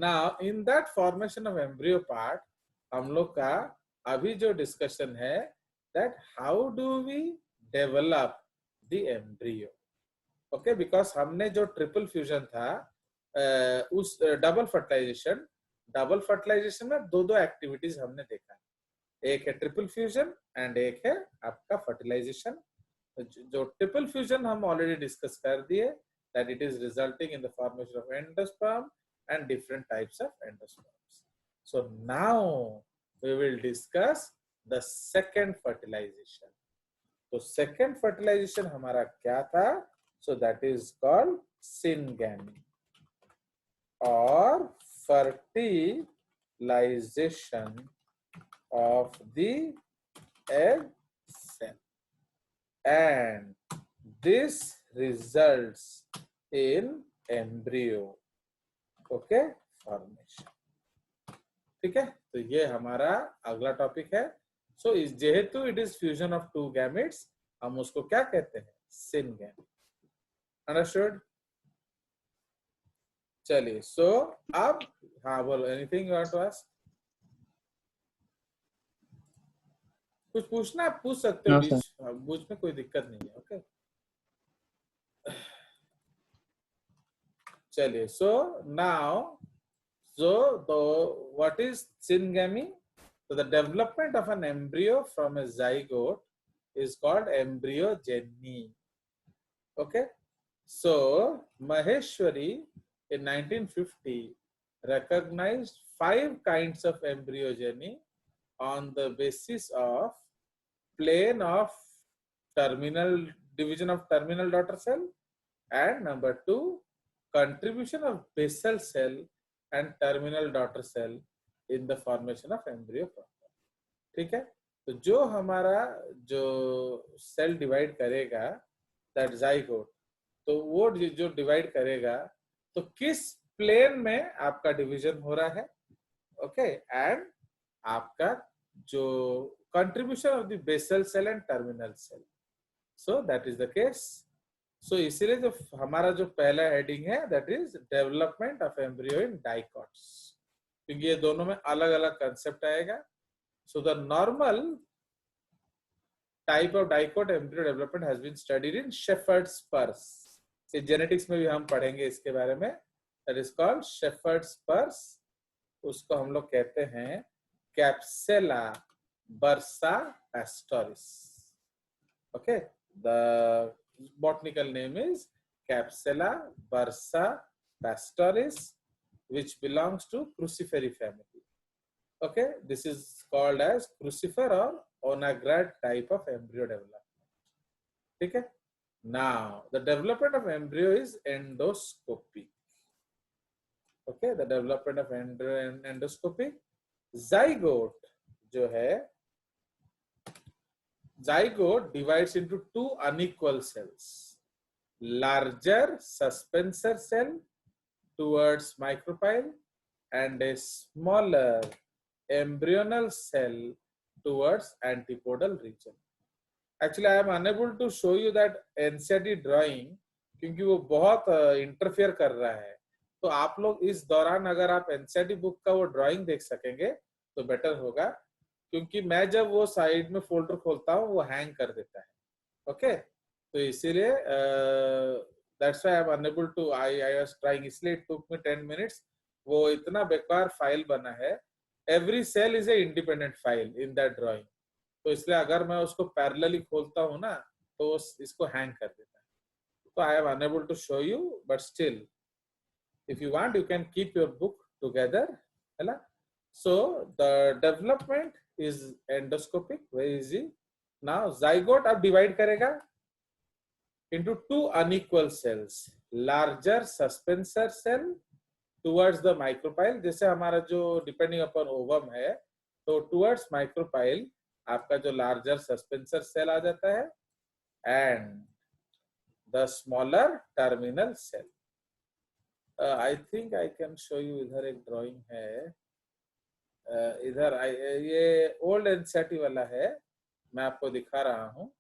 Now in that formation of embryo part हम लोग का अभी जो डिस्कशन है that how do we develop the embryo. Okay, because हमने जो ट्रिपल फ्यूजन था उस डबल फर्टिलाइजेशन में दो दो एक्टिविटीज हमने देखा. एक है ट्रिपल फ्यूजन एंड एक है आपका फर्टिलाइजेशन. जो ट्रिपल फ्यूजन हम ऑलरेडी डिस्कस कर दिए that it is resulting in the formation of endosperm and different types of endosperms. So now we will discuss the second fertilization. तो second fertilization हमारा क्या था? So that is called syngamy or fertilization of the egg cell, and this results in embryo. Okay, formation. ठीक है, तो ये हमारा अगला टॉपिक है. सो इस जेहेतु it is fusion of two gametes हम उसको क्या कहते हैं? सिनगैमी. अंडरस्टूड? चलिए, सो अब हाँ बोलो, anything you want to ask? कुछ पूछना आप पूछ सकते हो बीच में, कोई दिक्कत नहीं है. ओके, चलिए. So now what is syngamy? So the development of an embryo from a zygote is called embryogeny. Okay, so Maheshwari in 1950 recognized 5 kinds of embryogeny on the basis of plane of terminal division of terminal daughter cell, and number 2, contribution of basal cell and terminal daughter cell in the formation of embryo. ठीक है, तो जो हमारा जो cell divide करेगा that zygote, तो वो जो डिवाइड करेगा तो किस प्लेन में आपका डिवीजन हो रहा है. ओके, एंड आपका जो contribution of the basal cell and terminal cell. So that is the case. So इसीलिए जो हमारा जो पहला हेडिंग है that is development of embryo in dicots, क्योंकि ये दोनों में अलग अलग कंसेप्ट आएगा. So the normal type of dicot embryo development has been studied in shepherd's purse. ये जेनेटिक्स में भी हम पढ़ेंगे इसके बारे में. That is called shepherd's purse. उसको हम लोग कहते हैं Capsella bursa pastoris. Okay, the botanical name is Capsella bursa pastoris, which belongs to Crucifery family. Okay, this is called as crucifer or onagrad type of embryo development. Okay, now the development of embryo is endoscopic. Okay, the development of endoscopic. Zygote जो है, zygote divides into 2 unequal cells, larger suspensor cell towards micropyle and a smaller embryonal cell towards antipodal region. Actually I am unable to show you that NCERT drawing क्योंकि वो बहुत interfere कर रहा है. तो आप लोग इस दौरान अगर आप NCERT बुक का वो ड्राइंग देख सकेंगे तो बेटर होगा, क्योंकि मैं जब वो साइड में फोल्डर खोलता हूँ वो हैंग कर देता है. ओके, तो इसीलिए that's why I am unable to I was trying, इसलिए इट टुक मी 10 मिनट्स. वो इतना बेकार फाइल बना है, every cell is a independent file in that drawing. तो इसलिए अगर मैं उसको पैरेलली खोलता हूँ ना तो इसको हैंग कर देता है. तो I am unable to show you, but still if you want you can keep your book together, है ना. So the development is endoscopic, very easy. Now zygote अब divide करेगा into 2 unequal cells, larger suspensor cell towards the micropyle. जैसे हमारा जो depending upon ovum है तो towards micropyle आपका जो larger suspensor cell आ जाता है, and the smaller terminal cell. I think I can show you, इधर एक drawing है. इधर ये ओल्ड एनसीईआरटी वाला है, मैं आपको दिखा रहा हूँ.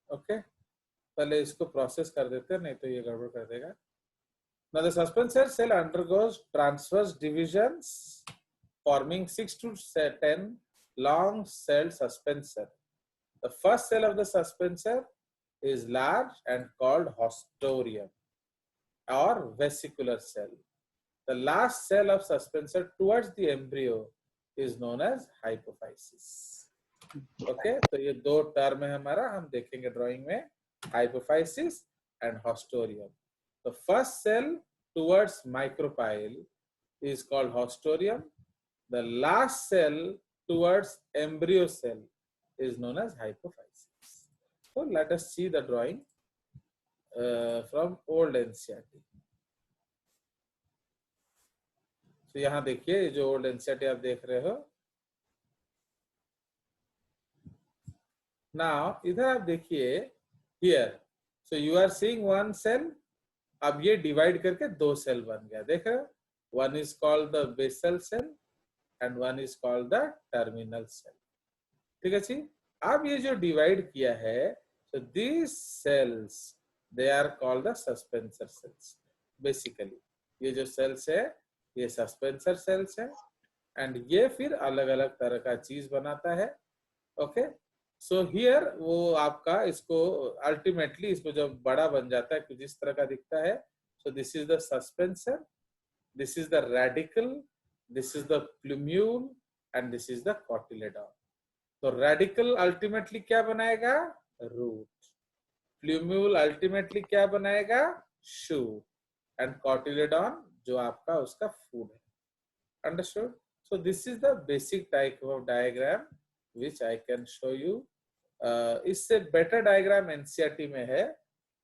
ओके, पहले इसको प्रोसेस कर देते हैं, नहीं तो ये गड़बड़ कर देगा. Now the suspensor cell undergoes transverse divisions forming 6 to 10 long cell suspensor. The first cell of the suspensor is large and called haustorium or vesicular cell. The last cell of suspensor towards the embryo is known as hypophysis. Okay तो ये दो term है हमारा, हम देखेंगे drawing में, hypophysis and haustorium. The first cell towards micropyle is called haustorium. The last cell towards embryo cell is known as hypophysis. So let us see the drawing from old NCERT. तो यहाँ देखिए जो old NCERT आप देख रहे हो. Now इधर आप देखिए here. So you are seeing one cell. अब ये डिवाइड करके दो सेल बन गया, देख रहे हो. One is called the basal cell and one is called the terminal cell. ठीक है जी. अब ये जो डिवाइड किया है, so these cells they are called the suspensor cells. Basically ये जो सेल्स है ये सस्पेंसर सेल्स है एंड ये फिर अलग अलग तरह का चीज बनाता है. ओके सो हियर वो आपका इसको अल्टीमेटली इसको जब बड़ा बन जाता है कुछ इस तरह का दिखता है. So this is the suspensor, this is the radical, this is the plumule and this is the cotyledon. तो रेडिकल अल्टीमेटली क्या बनाएगा? रूट. प्लूम्यूल अल्टीमेटली क्या बनाएगा? शूट. एंड कॉटिलेडॉन जो आपका उसका फूड है. Understood? So this is the basic type of diagram which I can show you. इससे बेटर डायग्राम NCERT में है,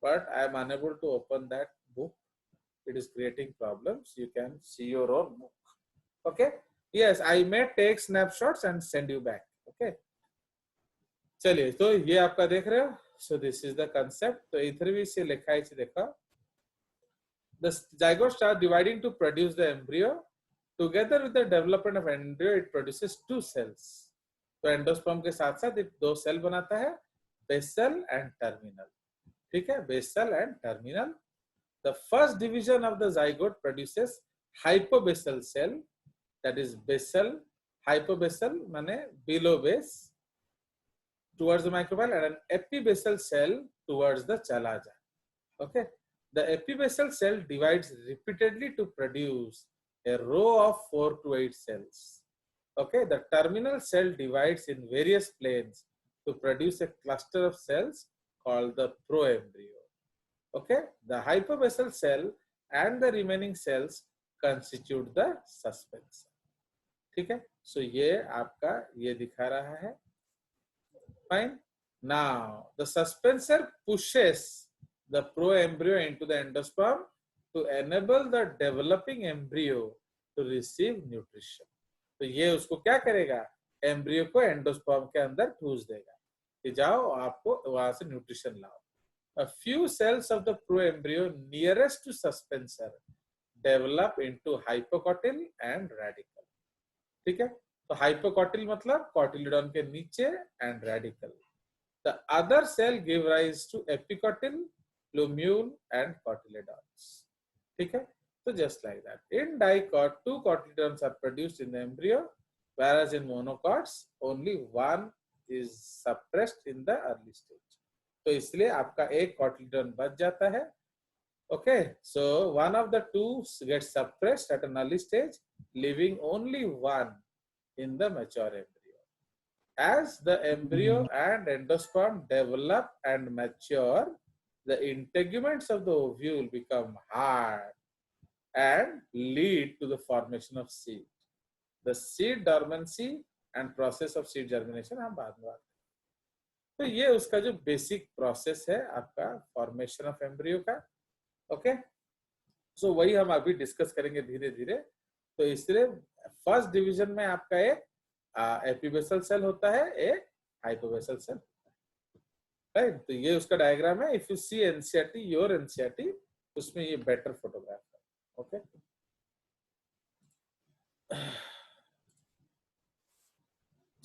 but I am unable to open that book. It is creating problems. You can see your own book. Okay? Yes, I may take snapshots and send you back. Okay? चलिए तो ये आपका देख रहे हो. So this is the concept. तो इधर भी इसे लिखा है, इसे देखा. The zygote starts dividing to produce the embryo. Together with the development of embryo, it produces two cells. तो एंडोस्पर्म के साथ साथ दो सेल बनाता है, बेसल एंड टर्मिनल. ठीक है, basal and terminal. The first division of the zygote produces hypobasal cell, that is basal. Hypobasal माने below base towards the micropyle and an epibasal cell towards the chalaza. Okay, the epibasal cell divides repeatedly to produce a row of 4 to 8 cells. Okay, the terminal cell divides in various planes to produce a cluster of cells called the proembryo. Okay, the hypobasal cell and the remaining cells constitute the suspensor. ठीक है, so ये आपका ये दिखा रहा है. Fine. Now the suspensor pushes the proembryo into the endosperm to enable the developing embryo to receive nutrition. तो ये उसको क्या करेगा? एम्ब्रियो को एंडोस्पर्म के अंदर ठूस देगा कि जाओ आपको वहां से न्यूट्रिशन लाओ. A few cells of the proembryo nearest to suspensor develop into hypocotyl and radical. ठीक है, तो hypocotyl मतलब cotyledon के नीचे and radical. The other cell give rise to epicotyl, plumule and cotyledons. ठीक है, so just like that. In dicot, 2 cotyledons are produced in the embryo, whereas in monocots only one is suppressed in the early stage. तो इसलिए आपका एक cotyledon बच जाता है. Okay, so one of the two gets suppressed at an early stage, leaving only one in the mature embryo. As the embryo and endosperm develop and mature, the integuments of the ovule become hard and lead to the formation of seed. The seed dormancy and process of seed germination हम बाद में बात करेंगे. तो ये उसका जो basic process है आपका फॉर्मेशन ऑफ एम्ब्रियो का. ओके, सो वही हम अभी डिस्कस करेंगे धीरे धीरे. तो इसलिए फर्स्ट डिवीजन में आपका एक एपिबेसल सेल होता है, एक हाइपोबेसल सेल. राइट, तो ये उसका डायग्राम है. If you see NCERT, your NCERT, उसमें ये बेटर फोटोग्राफ है. ओके,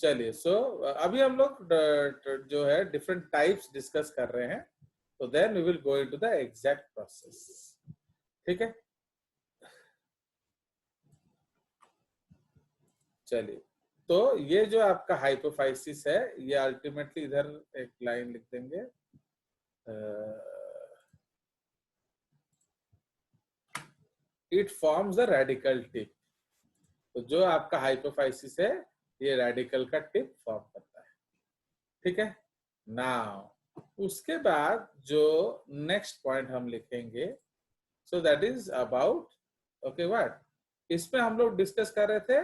चलिए. सो अभी हम लोग जो है डिफरेंट टाइप्स डिस्कस कर रहे हैं. तो then we will go into the exact process. ठीक है, चलिए, तो ये जो आपका हाइपोफाइसिस है, ये अल्टीमेटली इधर एक लाइन लिख देंगे, it forms the radical tip. तो जो आपका हाइपोफाइसिस है, ये रेडिकल का टिप फॉर्म करता है, ठीक है। नाउ उसके बाद जो नेक्स्ट पॉइंट हम लिखेंगे, सो that is about, okay what, इसमें हम लोग डिस्कस कर रहे थे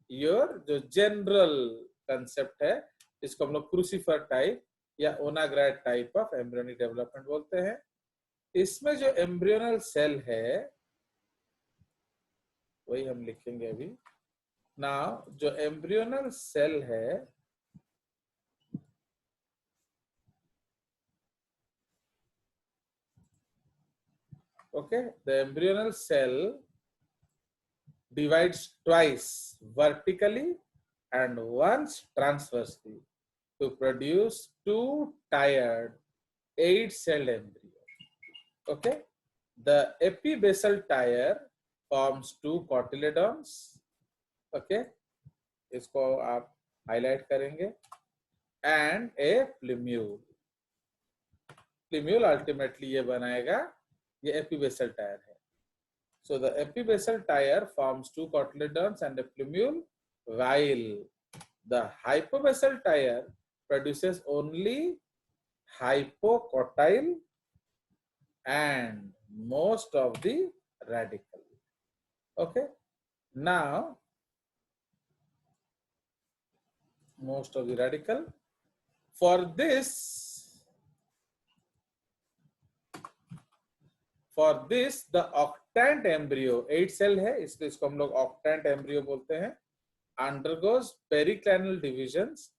योर जो जनरल कंसेप्ट है, इसको हम लोग क्रूसिफर टाइप या ओनाग्राइड टाइप ऑफ एम्ब्रियोनिक डेवलपमेंट बोलते हैं। इसमें जो एम्ब्रियोनल सेल है वही हम लिखेंगे अभी। नाउ जो एम्ब्रियोनल सेल है, okay, the embryonal cell divides twice vertically and once transversely to produce two tiered 8-celled embryo. Okay, the epibasal tier forms two cotyledons. Okay, इसको आप हाईलाइट करेंगे, and a plumule. Plumule ultimately ये बनाएगा, ये epibasal tier है. So the epibasal tier forms two cotyledons and a plumule, while the hypobasal tier produces only hypocotyle and most of the radicle. Okay, now most of the radical. For this the octant embryo, 8 cell है इसलिए इसको हम लोग octant embryo बोलते हैं, undergoes periclinial divisions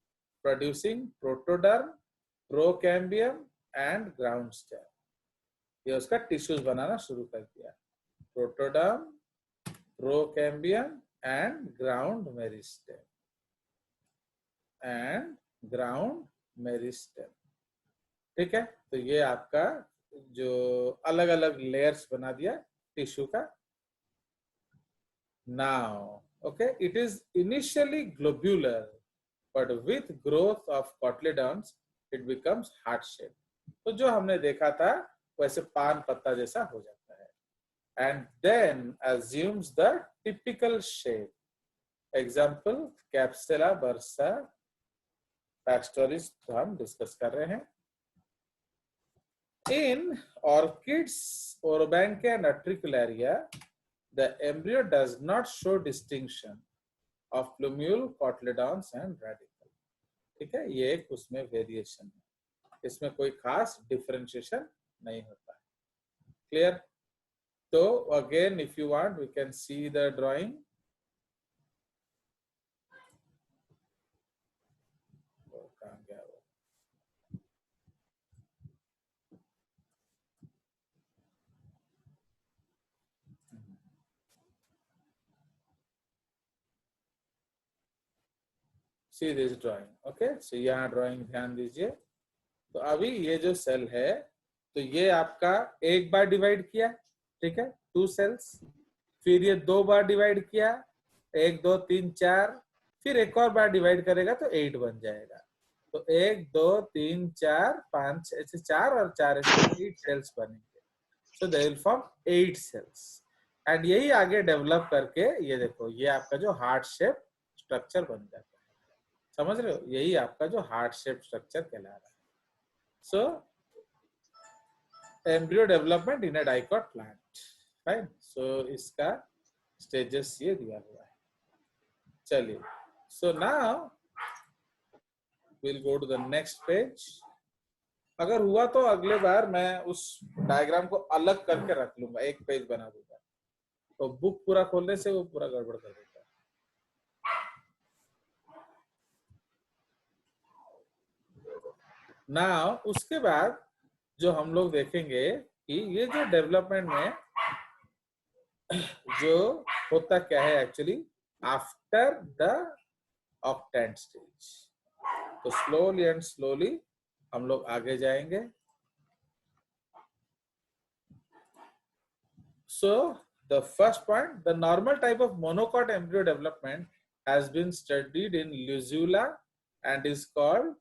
producing protoderm, procambium and ground stem. ये उसका tissues बनाना शुरू कर दिया, protoderm, procambium and ground meristem ठीक है। तो ये आपका जो अलग अलग लेयर्स बना दिया टिश्यू का। Now okay, it is initially globular but with growth of cotyledons it becomes heart shape. तो जो हमने देखा था वैसे पान पत्ता जैसा हो जाता है, and then assumes the typical shape. Example Capsula bursa pastoris तो हम डिस्कस कर रहे हैं। In orchids, Orobanche and Utricularia, the embryo does not show distinction of plumule, cotyledons and radicle. ठीक है, ये एक उसमें वेरिएशन है, इसमें कोई खास डिफरेंशिएशन नहीं होता है। Clear? So again, if you want, we can see the drawing. See this drawing, okay? So यहाँ drawing ध्यान दीजिए। तो अभी ये जो सेल है, तो ये आपका एक बार डिवाइड किया, ठीक है, 2 cells, फिर ये 2 बार डिवाइड किया, 1 2 3 4, फिर एक और बार डिवाइड करेगा तो 8 बन जाएगा। तो 1 2 3 4 5 ऐसे 4 और 4 ऐसे 8 cells बनेंगे। So they will form 8 cells and यही आगे डेवलप करके ये देखो, ये आपका जो हार्ट शेप स्ट्रक्चर बन जाता है। समझ रहे हो, यही आपका जो हार्ट शेप स्ट्रक्चर कहला रहा है। So embryo development in a dicot plant, fine. So इसका स्टेजेस ये दिया हुआ है। चलिए, so now will go to the next page. अगर हुआ तो अगले बार मैं उस डायग्राम को अलग करके रख लूंगा, एक पेज बना दूंगा, तो बुक पूरा खोलने से वो पूरा गड़बड़ कर देता है। नाउ उसके बाद जो हम लोग देखेंगे कि ये जो डेवलपमेंट में जो होता क्या है actually after the octant stage. तो स्लोली एंड स्लोली हम लोग आगे जाएंगे। So the first point, the normal type of monocot embryo development has been studied in Luzula and is called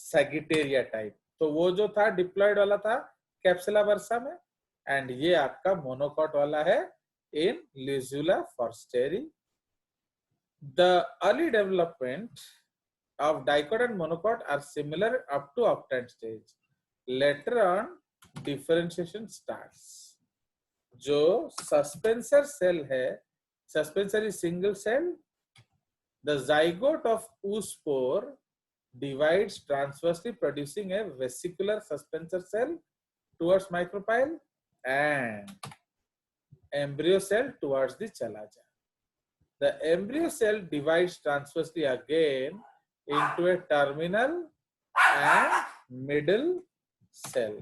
Sagittaria type. तो वो जो था डिप्लॉयड वाला था कैप्सुला वर्सा में, एंड ये आपका मोनोकॉट वाला है in Luzula forsteri. The early development of dicot and monocot are similar up to octant stage. Later on, differentiation starts. जो सस्पेंसर सेल है, suspensor is single cell. The zygote of oospore divides transversely, producing a vesicular suspensor cell towards micropyle and embryo cell towards the chalaja. The embryo cell divides transversely again into a terminal and middle cell.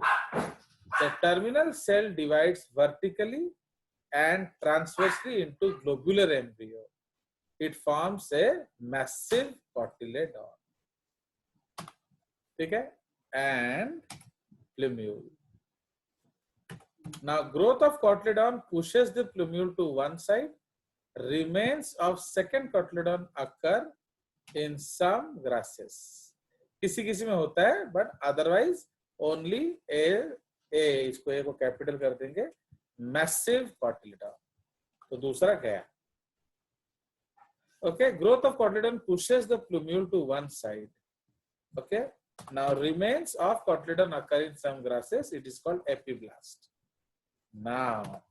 The terminal cell divides vertically and transversely into globular embryo. It forms a massive cotyledon. Okay? And plumule. Now, growth of cotyledon pushes the plumule to one side. Remains of second cotyledon occur in some grasses. किसी किसी में होता है, but otherwise only a इसको ए को capital कर देंगे, massive cotyledon. तो दूसरा गया. Okay, growth of cotyledon pushes the plumule to one side. Okay, now remains of cotyledon occur in some grasses. It is called epiblast. Now,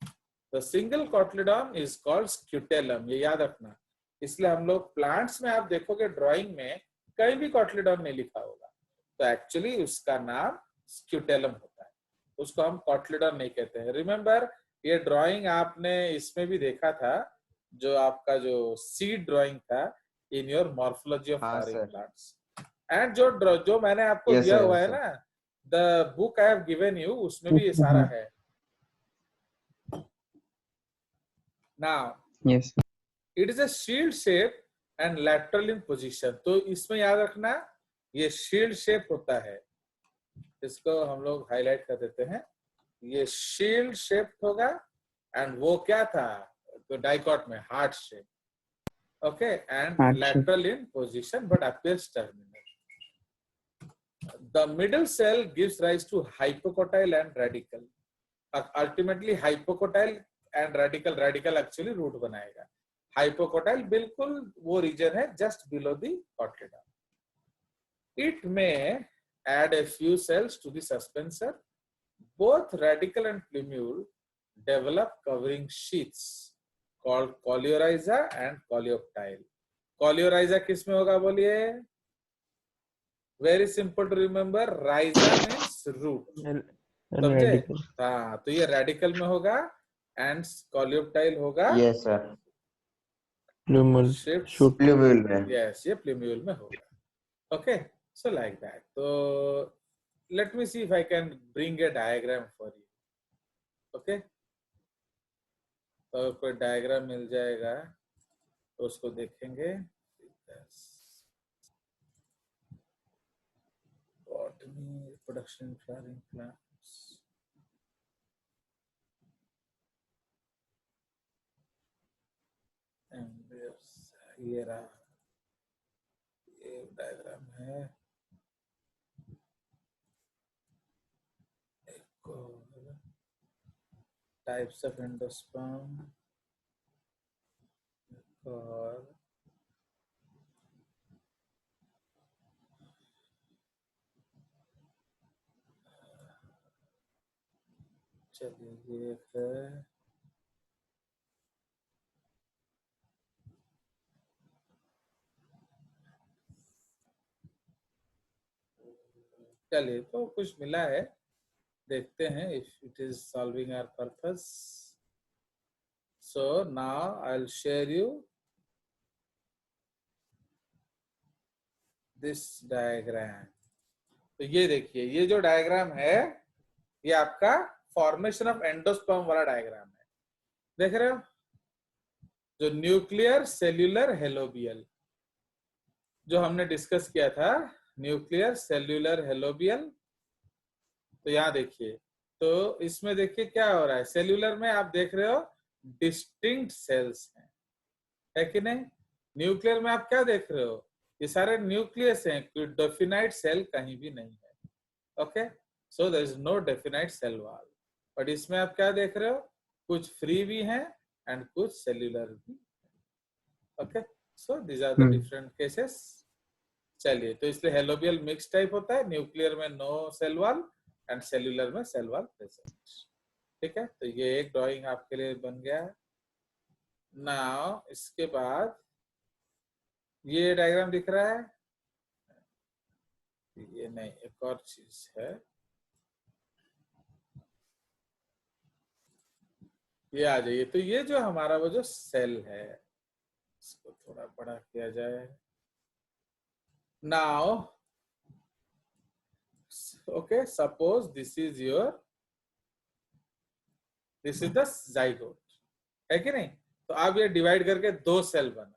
the single cotyledon is called scutellum. ये याद रखना. इसलिए हम लोग plants में आप देखोगे drawing में कहीं भी कॉटलिडॉन नहीं लिखा होगा, तो एक्चुअली उसका नाम स्क्यूटेलम होता है, उसको हम कॉटलिडॉन नहीं कहते हैं. रिमेम्बर, ये ड्राइंग आपने इसमें भी देखा था, जो आपका जो सीड ड्राइंग था in your morphology of flowering plants. And जो मैंने आपको दिया हुआ है ना, the book I have given you, उसमें भी ये सारा है. Now, yes, it is a shield shape and lateral in position. तो इसमें याद रखना ये shield shape होता है, इसको हम लोग हाईलाइट कर देते हैं. ये shield shape होगा, and वो क्या था तो डाइकॉट में heart shape. Okay, and lateral in position but appears terminal. The middle cell gives rise to hypocotyle and radical. Ultimately hypocotyle and radical actually root बनाएगा. Hypocotyle बिल्कुल वो region है just below the cotyledon. It may add a few cells to the suspensor. Both radical and plumule develop covering sheaths called coleorhiza and coleoptile. Coleorhiza किस में होगा बोलिए? Very simple to remember. Rhiza means root. समझे? हाँ, तो ये radical में होगा and coleoptile होगा. Yes sir. Plumule. Plumule में. Yes, ये plumule में होगा. Okay, so like that. So let me see if I can bring a diagram for you. Okay, तो कोई diagram मिल जाएगा तो उसको देखेंगे. Botany, production, flowering plants. ये रहा, ये डायग्राम है. एक टाइप्स ऑफ एंडोस्पर्म और चलिए ये है. चलिए तो कुछ मिला है, देखते हैं if it is solving our purpose. So now I'll share you this diagram. तो ये देखिए, ये जो डायग्राम है ये आपका फॉर्मेशन ऑफ एंडोस्पर्म वाला डायग्राम है. देख रहे हो, जो न्यूक्लियर सेल्यूलर हेलोबियल जो हमने डिस्कस किया था, न्यूक्लियर सेल्यूलर हेलोबियल. तो यहाँ देखिए, तो इसमें देखिए क्या हो रहा है. सेल्यूलर में आप देख रहे हो डिस्टिंक्ट सेल्स हैं, है कि नहीं? न्यूक्लियर में आप क्या देख रहे हो, ये सारे न्यूक्लियस हैं, कोई डेफिनाइट सेल कहीं भी नहीं है. Okay, so there is no definite cell wall. But इसमें आप क्या देख रहे हो, कुछ फ्री भी हैं एंड कुछ सेल्यूलर भी. Okay, so these are the different cases. चलिए, तो इसलिए हेलोबियल मिक्स टाइप होता है, न्यूक्लियर में no cell wall and cellular में सेल वॉल प्रेजेंट. ठीक है, तो ये एक ड्राइंग आपके लिए बन गया है. नाउ इसके बाद ये डायग्राम दिख रहा है, ये नहीं, एक और चीज है, ये आ जाइए. तो ये जो हमारा वो जो सेल है, इसको थोड़ा बड़ा किया जाए. Now okay, suppose this is the zygote, है कि नहीं. तो आप ये डिवाइड करके दो सेल बना,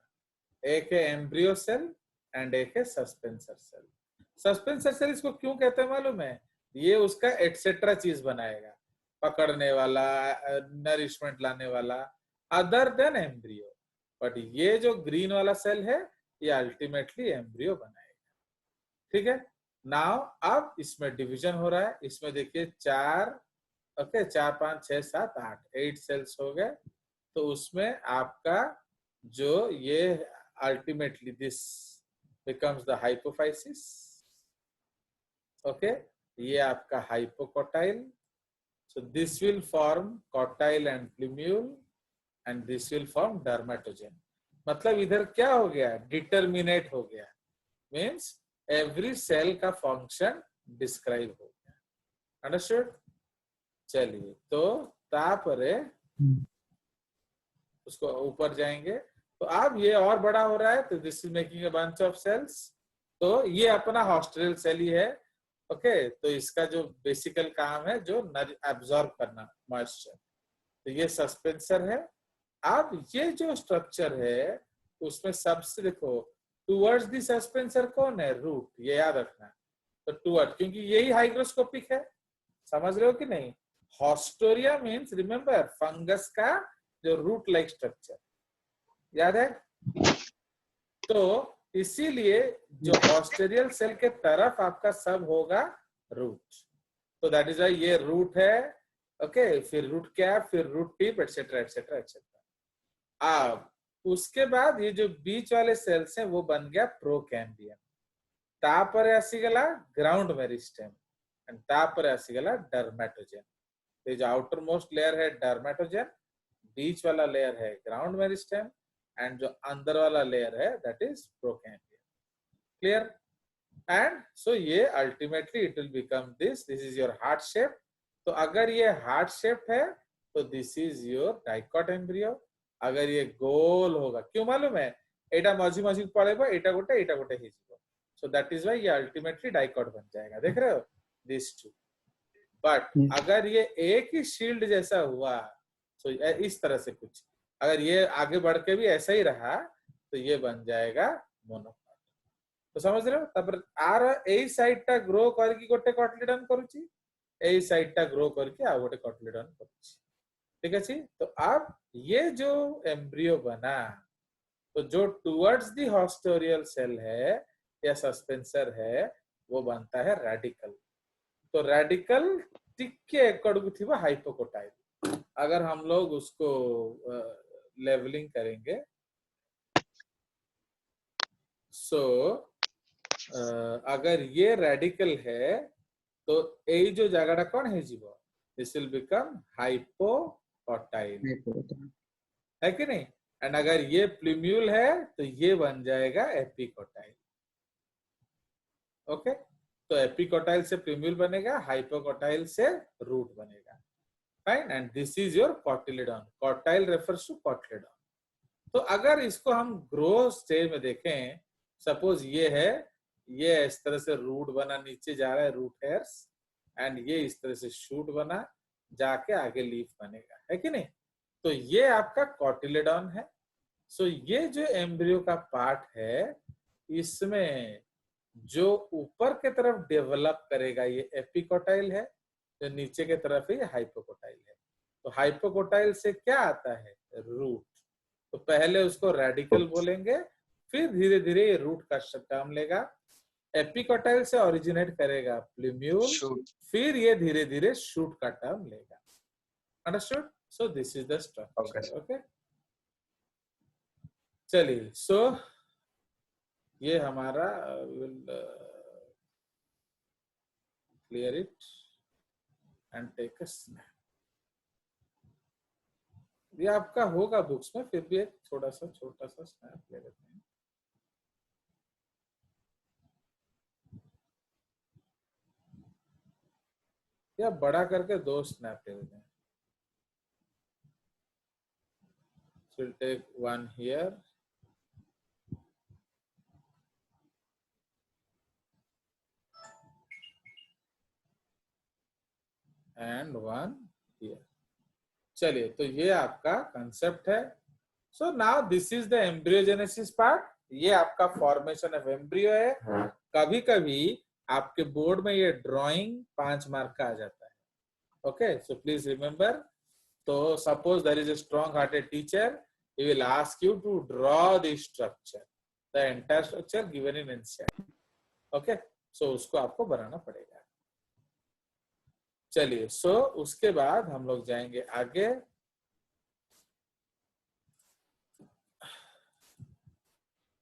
एक है एम्ब्रियो सेल एंड एक है सस्पेंसर सेल. सस्पेंसर सेल इसको क्यों कहते हैं मालूम है, ये उसका एटसेट्रा चीज बनाएगा, पकड़ने वाला, नरिशमेंट लाने वाला, अदर देन एम्ब्रियो. बट ये जो ग्रीन वाला सेल है, ये अल्टीमेटली एम्ब्रियो बनाएगा. ठीक है, नाउ अब इसमें डिवीजन हो रहा है. इसमें देखिए 4, ओके, 4 5 6 7 8, 8 सेल्स हो गए. तो उसमें आपका जो ये ultimately this becomes the hypophysis. Okay, ये आपका hypocotyl. So this will form cotyle and plumule and this will form dermatogen. मतलब इधर क्या हो गया, डिटर्मिनेट हो गया, मीन्स एवरी सेल का फंक्शन डिस्क्राइब हो गया. अंडरस्टूड. चलिए, तो तापरे उसको ऊपर जाएंगे. तो अब ये और बड़ा हो रहा है, तो this is making a bunch of cells. तो ये अपना हॉस्टेरियल सेल ही है. ओके, तो इसका जो बेसिकल काम है जो एब्जॉर्ब करना मॉइस्चर. तो ये सस्पेंसर है. अब ये जो स्ट्रक्चर है उसमें सबसे देखो, टुवर्ड्स द सस्पेंसर कौन है, रूट. ये याद रखना. तो टुवर्ड, क्योंकि यही हाइग्रोस्कोपिक है. समझ रहे हो कि नहीं. हॉस्टोरिया मीन्स, रिमेम्बर, फंगस का जो रूट लाइक स्ट्रक्चर, याद है. तो इसीलिए जो हॉस्टेरियल सेल के तरफ आपका सब होगा रूट. तो दैट इज वाई ये रूट है. ओके, फिर रूट कैप, फिर root tip, etcetera etcetera etcetera. अब उसके बाद ये जो बीच वाले सेल्स हैं वो बन गया प्रोकैम्बियम. तापर आसीगला ग्राउंड मेरिस्टेम एंड तापर आसीगला डर्मेटोजेन. ये जो आउटर मोस्ट लेयर है डर्मेटोजेन, बीच वाला लेयर है ग्राउंड मेरिस्टेम एंड जो अंदर वाला लेयर है that is procambium. Clear. And so ये ultimately it will become this is your heart shape. तो अगर ये हार्ट शेप है तो this is your dicot embryo. अगर ये गोल होगा, क्यों मालूम है, एटा मझी मझी पड़ेगा, एटा गोटे ही जीवो. सो दैट इज व्हाई ये अल्टीमेटली डाइकॉट बन जाएगा. देख रहे हो, दिस टू. बट अगर ये एक ही शील्ड जैसा हुआ, तो इस तरह से कुछ, अगर ये आगे बढ़ के भी ऐसा ही रहा तो ये बन जाएगा मोनोकॉट. तो समझ रहे हो. तापर आर एई साइड टा ग्रो करके गोटे कटलिडन करूची, एई साइड टा ग्रो करके आ गोटे कटलिडन करूची. ठीक है. तो अब ये जो एम्ब्रियो बना, तो जो टुवर्ड्स द हॉस्टोरियल सेल है या सस्पेंसर है वो बनता है रेडिकल. तो रेडिकल टिके एकड़ू थिबा हाइपोकोटाइल. अगर हम लोग उसको लेवलिंग करेंगे, सो अगर ये रेडिकल है तो यही जो जगह कौन है जीव, दिस विल बिकम हाइपोकोटाइल, है कि नहीं. एंड अगर ये प्लूम्यूल है तो ये बन जाएगा एपिकोटाइल. ओके, तो एपिकोटाइल से प्लूम्यूल बनेगा, हाइपोकोटाइल से रूट बनेगा. Fine. And this is your cotyledon. Cotyl refers to cotyledon. तो अगर इसको हम ग्रोथ स्टेज में देखें, सपोज ये है, ये इस तरह से रूट बना, नीचे जा रहा है रूट हेयर्स, एंड ये इस तरह से शूट बना, जाके आगे लीफ बनेगा, है कि नहीं. तो ये आपका कॉटिलेडॉन है. सो ये जो एम्ब्रियो का पार्ट है, इसमें जो ऊपर के तरफ डेवलप करेगा ये एपिकोटाइल है, जो नीचे के तरफ है ये हाइपोकोटाइल है. तो हाइपोकोटाइल से क्या आता है, रूट. तो पहले उसको रेडिकल बोलेंगे, फिर धीरे धीरे ये रूट का टर्म लेगा, एपिकोटाइल से ओरिजिनेट करेगा प्लूम्यूल, शूट। फिर ये धीरे धीरे शूट का टर्म लेगा। Understood? So this is the structure. Okay, चलिए, सो ये हमारा will clear it and take a snap. ये आपका होगा बुक्स में, फिर भी एक छोटा सा स्नैप ले लेते हैं। या बड़ा करके 2 स्नैप ले लेते हैं। So we'll take one here and one here. चलिए, तो ये आपका कंसेप्ट है। So now this is the embryogenesis part. ये आपका फॉर्मेशन ऑफ एम्ब्रियो है। कभी कभी आपके बोर्ड में ये ड्राइंग 5 मार्क का आ जाता है। Okay, so please remember. तो suppose there is a strong hearted teacher, he will ask you to draw the structure, the entire structure given in NCERT. okay, so उसको आपको बनाना पड़ेगा। चलिए, सो उसके बाद हम लोग जाएंगे आगे।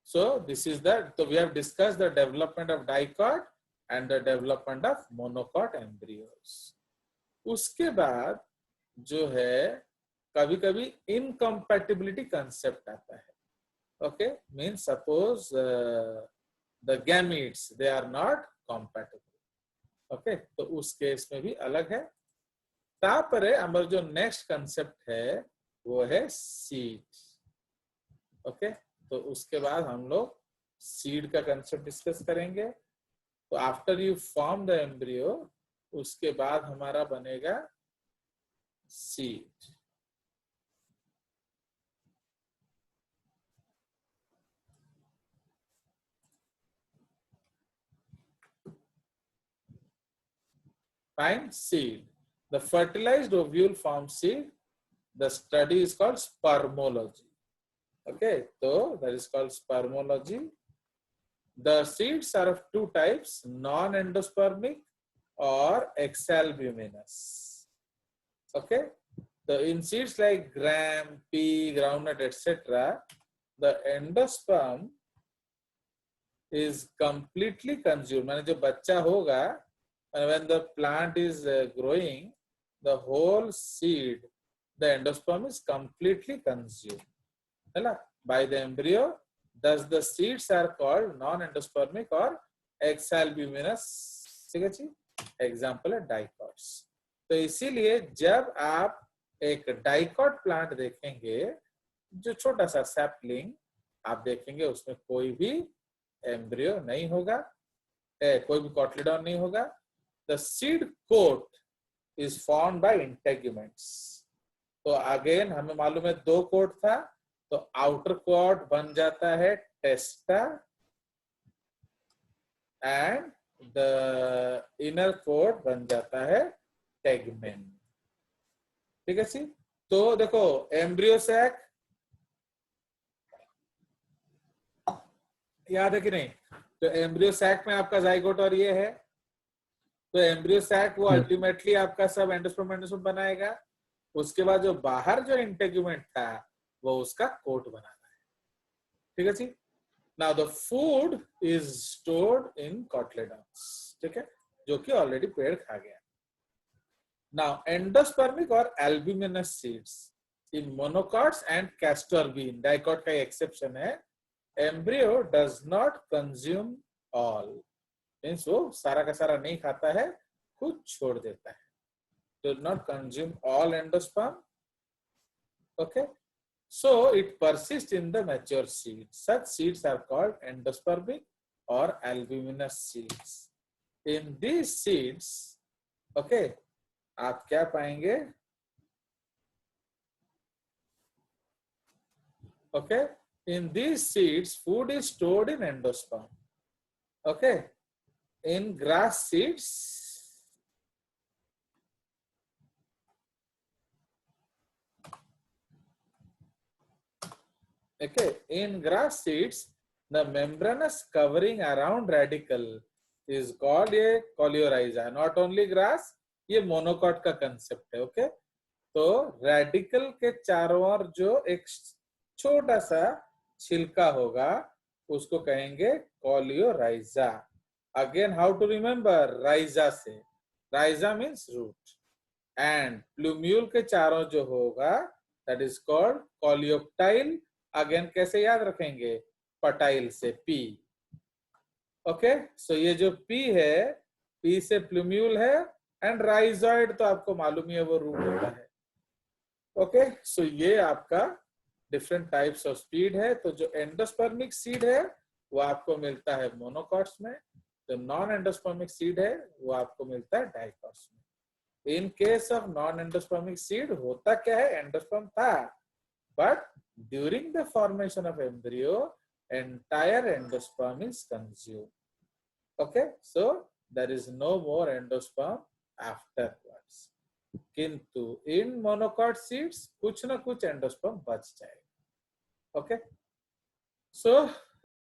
So this is that. So we have discussed the development of dicot and the development of monocot embryos. उसके बाद जो है कभी कभी इनकम्पैटिबिलिटी कंसेप्ट आता है। Okay, means suppose the gametes they are not compatible. Okay, तो उस केस में भी अलग है। तापरे हमारा जो नेक्स्ट कंसेप्ट है वो है सीड। ओके, तो उसके बाद हम लोग सीड का कंसेप्ट डिस्कस करेंगे। तो after you form the embryo, उसके बाद हमारा बनेगा seed. Fine, seed. The fertilized ovule forms seed. The study is called spermology. Okay, so that is called spermology. The seeds are of 2 types, non-endospermic or exalbuminous. Okay, so in seeds like gram, pea, groundnut, etc., the endosperm is completely consumed. माने जो बच्चा होगा, and when the plant is growing, the whole seed, the endosperm is completely consumed by the embryo. Thus the seeds are called non-endospermic or exalbuminous. ठीक है जी, example है dicots. तो इसीलिए जब आप एक डाइकॉट प्लांट देखेंगे, जो छोटा सा सैपलिंग आप देखेंगे, उसमें कोई भी एम्ब्रियो नहीं होगा, कोई भी कॉटलीडॉन नहीं होगा। The seed coat is formed by integuments. तो अगेन हमें मालूम है 2 कोट था, तो आउटर कोट बन जाता है टेस्टा एंड द इनर कोट बन जाता है टेगमेन। ठीक है जी। तो देखो एम्ब्रियो सैक याद है कि नहीं? तो एम्ब्रियो सैक में आपका जाइगोट और ये है, तो एम्ब्रियो सैक वो अल्टीमेटली आपका सब एंडोस्पर्म बनाएगा। उसके बाद जो बाहर जो इंटेग्यूमेंट था वो उसका कोट बनाना है। ठीक है जी। Now the food is stored in cotyledons, ठीक है, जो कि ऑलरेडी पेड़ खा गया। नाउ एंडोस्पर्मिक और albuminous seeds in monocots and castor bean, dicot का एक्सेप्शन है। Embryo does not consume all, means वो सारा का सारा नहीं खाता है, कुछ छोड़ देता है। Do not consume all endosperm. Okay, so it persists in the mature seeds. Such seeds are called endospermic or albuminous seeds. In these seeds, okay, आप क्या पाएंगे? Okay, in these seeds, food is stored in endosperm. Okay, in grass seeds, okay, in grass seeds, The membranous covering around radicle is called ये coleorhiza. Not only grass, ये monocot का concept है. Okay, तो radical के चारों ओर जो एक छोटा सा छिलका होगा उसको कहेंगे coleorhiza. Again how to remember, rhiza से, rhiza means root, and plumule के चारों जो होगा that is called coleoptile. Again कैसे याद रखेंगे, पटाइल से, पी. ओके, सो ये जो पी है, पी से प्लूम्यूल है, एंड राइजॉइड तो आपको मालूम ही है वो रूट होता है. ओके, सो ये आपका डिफरेंट टाइप्स ऑफ सीड है. तो जो एंडोस्पर्मिक सीड है वो आपको मिलता है मोनोकॉट्स में, जो नॉन एंडोस्पर्मिक सीड है वो आपको मिलता है डाइकॉट्स में. In case of non endospermic seed होता क्या है, एंडोस्पर्म था, but during the formation of embryo entire endosperm is consumed. Okay, so there is no more endosperm afterwards. किंतु इन मोनोकॉट सीड्स कुछ ना कुछ एंडोस्पर्म बच जाएगा. ओके, सो